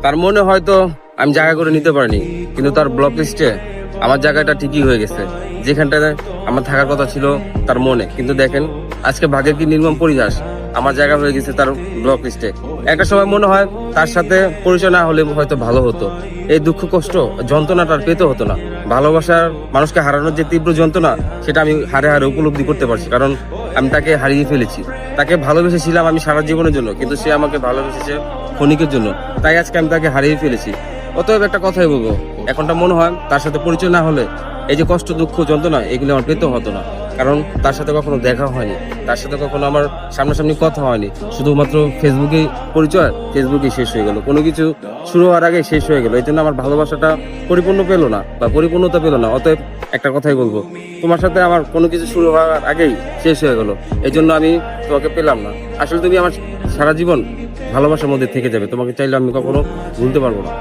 তার মনে হয়তো আমি জায়গা করে নিতে পারিনি, কিন্তু তার ব্লক লিস্টে আমার জায়গাটা ঠিকই হয়ে গেছে, যেখানটায় আমার থাকার কথা ছিল তার মনে। কিন্তু দেখেন আজকে ভাগ্যের কি নির্মম পরিহাস, আমার জায়গা হয়ে গেছে তার ব্লক লিস্টে। একটা সময় মনে হয় তার সাথে পরিচয় না হলে হয়তো ভালো হতো, এই দুঃখ কষ্ট যন্ত্রণাটা আর পেতে হতো না। ভালোবাসার মানুষকে হারানোর যে তীব্র যন্ত্রণা, সেটা আমি হারে হারে উপলব্ধি করতে পারছি, কারণ আমি তাকে হারিয়ে ফেলেছি। তাকে ভালোবেসেছিলাম আমি সারা জীবনের জন্য, কিন্তু সে আমাকে ভালোবেসেছে ক্ষণিকের জন্য, তাই আজকে আমি তাকে হারিয়ে ফেলেছি। অতএব একটা কথাই বলবো, এখনটা মনে হয় তার সাথে পরিচয় না হলে এই যে কষ্ট দুঃখ যন্ত্রণা এগুলো আমার পেতে হতো না, কারণ তার সাথে কখনো দেখা হয়নি, তার সাথে কখনো আমার সামনাসামনি কথা হয়নি। শুধুমাত্র ফেসবুকে পরিচয়, ফেসবুকে শেষ হয়ে গেল, কোনো কিছু শুরু হওয়ার আগে শেষ হয়ে গেল। এই জন্য আমার ভালোবাসাটা পরিপূর্ণ পেলো না বা পরিপূর্ণতা পেলো না। অতএব একটা কথাই বলবো, তোমার সাথে আমার কোনো কিছু শুরু হওয়ার আগেই শেষ হয়ে গেল, এই জন্য আমি তোমাকে পেলাম না। আসলে তুমি আমার সারা জীবন ভালোবাসার মধ্যে থেকে যাবে, তোমাকে চাইলে আমি কখনো ভুলতে পারবো না।